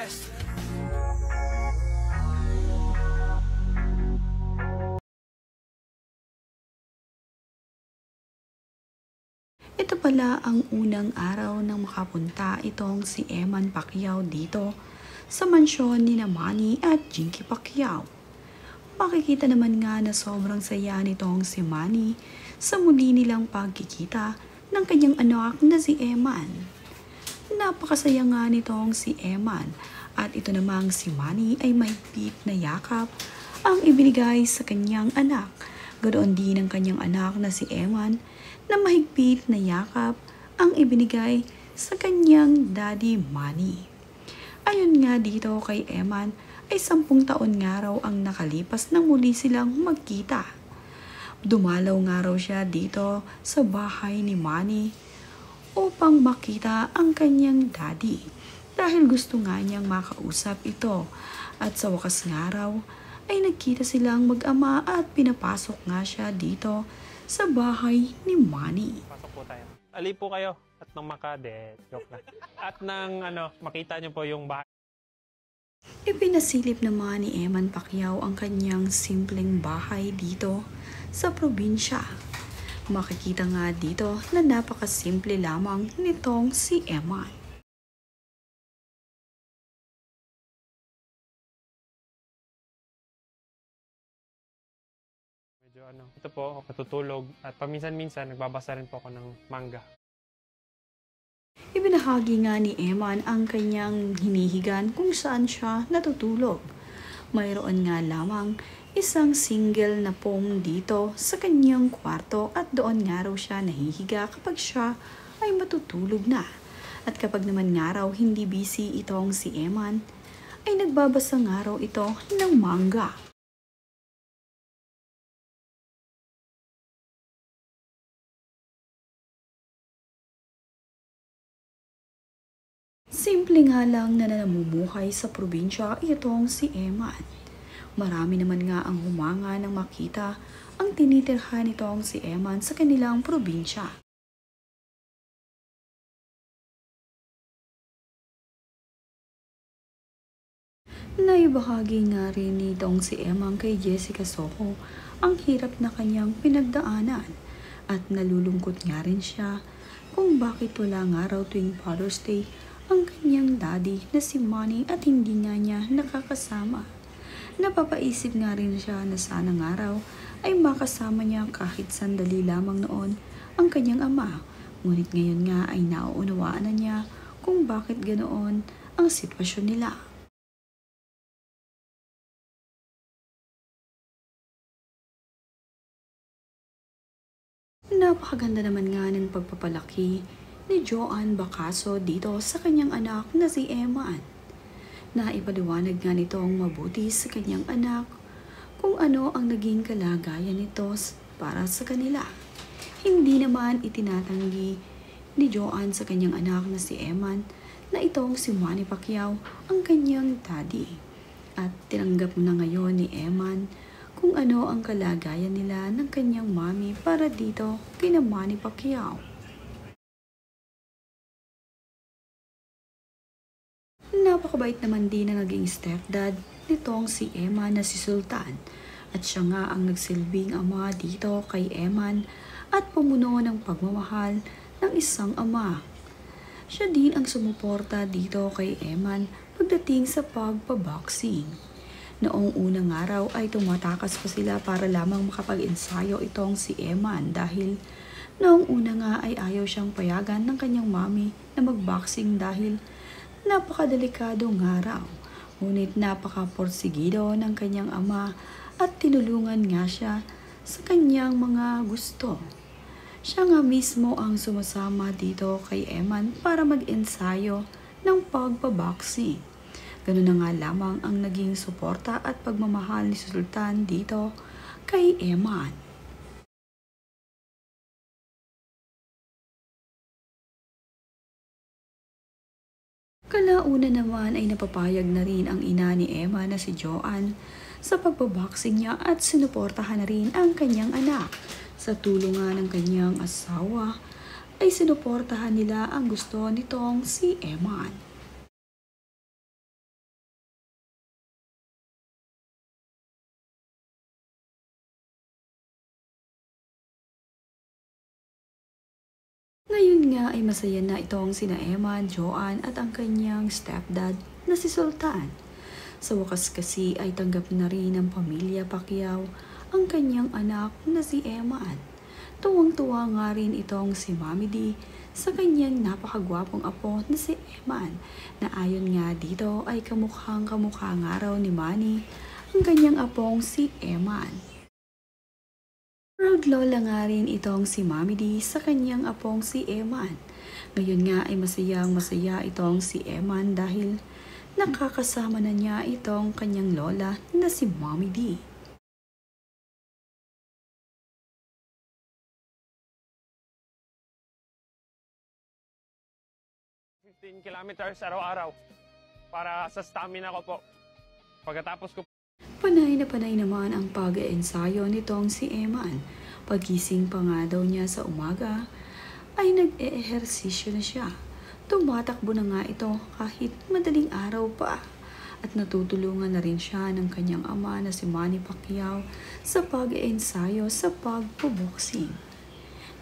best. Ito pala ang unang araw nang makapunta itong si Eman Pacquiao dito sa mansyon ni Manny at Jinky Pacquiao. Makikita naman nga na sobrang saya nitong si Manny sa muli nilang pagkikita ng kanyang anak na si Eman. Napakasaya nga nitong si Eman at ito namang si Manny ay may mahigpit na yakap ang ibinigay sa kanyang anak. Ganoon din ang kanyang anak na si Eman na mahigpit na yakap ang ibinigay sa kanyang daddy Manny. Ayon nga dito kay Eman ay 10 taon nga raw ang nakalipas nang muli silang magkita. Dumalaw nga raw siya dito sa bahay ni Manny upang makita ang kanyang daddy dahil gusto nga niyang makausap ito at sa wakas nga raw ay nagkita silang mag-ama at pinapasok nga siya dito sa bahay ni Manny. Pasok po tayo. Ali po kayo at nang joke lang. At nang makita niyo po yung bahay. Ipinasilip naman ni Eman Pacquiao ang kanyang simpleng bahay dito sa probinsya. Makikita nga dito na napakasimple lamang nitong si Eman. Medyo ito po, natutulog at paminsan-minsan nagbabasa rin po ako ng manga. Ibinahagi nga ni Eman ang kanyang hinihigan kung saan siya natutulog. Mayroon nga lamang isang single na foam dito sa kanyang kwarto at doon nga raw siya nahihiga kapag siya ay matutulog na. At kapag naman nga raw hindi busy itong si Eman, ay nagbabasa nga raw ito ng manga. Simple nga lang na namumuhay sa probinsya itong si Eman. Marami naman nga ang humanga nang makita ang tinitirhan nitong si Eman sa kanilang probinsya. Naibahagi nga rin nitong si Eman kay Jessica Soho ang hirap na kanyang pinagdaanan at nalulungkot nga rin siya kung bakit wala nga raw tuwing Father's Day ang kanyang daddy na si Manny at hindi nga niya nakakasama. Napapaisip nga rin siya na sana nga raw ay makasama niya kahit sandali lamang noon ang kanyang ama. Ngunit ngayon nga ay nauunawaan na niya kung bakit ganoon ang sitwasyon nila. Napakaganda naman nga ng pagpapalaki ni Joan Bacaso dito sa kanyang anak na si Eman. Naipaliwanag nga nitong mabuti sa kanyang anak kung ano ang naging kalagayan nito para sa kanila. Hindi naman itinatanggi ni Joan sa kanyang anak na si Eman na itong si Manny Pacquiao ang kanyang daddy. At tinanggap na ngayon ni Eman kung ano ang kalagayan nila ng kanyang mami para dito kina Manny Pacquiao. Napakabait naman din na naging stepdad nitong si Eman na si Sultan at siya nga ang nagsilbing ama dito kay Eman at pumuno ng pagmamahal ng isang ama. Siya din ang sumuporta dito kay Eman pagdating sa pagbaboxing. Noong unang araw ay tumatakas pa sila para lamang makapag-ensayo itong si Eman dahil noong una nga ay ayaw siyang payagan ng kanyang mami na magboxing dahil napakadelikadong araw. Ngunit napaka-porsigido ng kanyang ama at tinulungan nga siya sa kanyang mga gusto. Siya nga mismo ang sumasama dito kay Eman para mag-ensayo ng pagbaboxing. Ganun na nga lamang ang naging suporta at pagmamahal ni Sultan dito kay Eman. Kalauna naman ay napapayag na rin ang ina ni Eman na si Joan sa pagbaboxing niya at sinuportahan na rin ang kanyang anak. Sa tulungan ng kanyang asawa ay sinuportahan nila ang gusto nitong si Eman. nga ay masaya na itong sina Eman, Joanne at ang kanyang stepdad na si Sultan. Sa wakas kasi ay tanggap na rin ng pamilya Pacquiao ang kanyang anak na si Eman. Tuwang-tuwa nga rin itong si Mami D sa kanyang napakagwapong apo na si Eman na ayon nga dito ay kamukhang-kamukha nga raw ni Manny ang kanyang apong si Eman. Proud lola nga rin itong si Mami D sa kanyang apong si Eman. Ngayon nga ay masayang-masaya itong si Eman dahil nakakasama na niya itong kanyang lola na si Mami D. Kilometers araw-araw para sa stamina ko po. Pagkatapos ko Panay na panay naman ang pag-eensayo nitong si Eman. Pagising pa nga daw niya sa umaga ay nag-eehersisyo na siya. Tumatakbo na nga ito kahit madaling araw pa. At natutulungan na rin siya ng kanyang ama na si Manny Pacquiao sa pag-eensayo sa pagpo-boxing.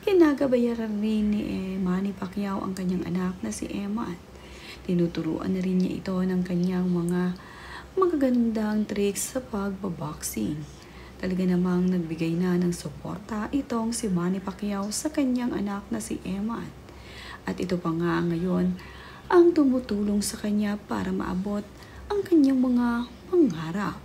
Kinagabayaran rin ni Manny Pacquiao ang kanyang anak na si Eman. Tinuturuan na rin niya ito ng kanyang mga magagandang tricks sa pagbaboxing. Talaga namang nagbigay na ng suporta itong si Manny Pacquiao sa kanyang anak na si Eman. At ito pa nga ngayon ang tumutulong sa kanya para maabot ang kanyang mga pangarap.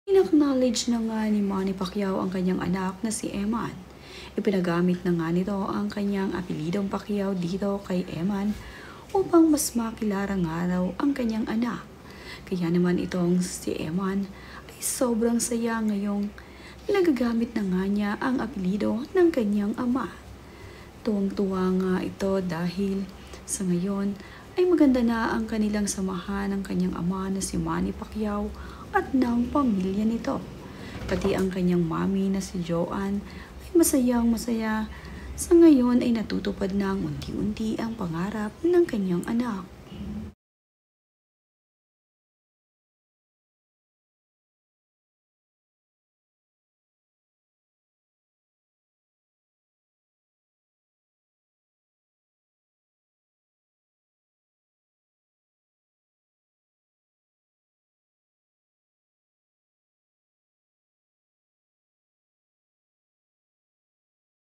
In-acknowledge na nga ni Manny Pacquiao ang kanyang anak na si Eman. Ipinagamit na nga nito ang kanyang apelidong Pacquiao dito kay Eman upang mas makilala nga raw ang kanyang anak. Kaya naman itong si Eman ay sobrang saya ngayong nagagamit na nga niya ang apelido ng kanyang ama. Tuwang-tuwa nga ito dahil sa ngayon ay maganda na ang kanilang samahan ng kanyang ama na si Manny Pacquiao at ng pamilya nito. Pati ang kanyang mami na si Joanne masayang masaya sa ngayon ay natutupad ng unti-unti ang pangarap ng kanyang anak.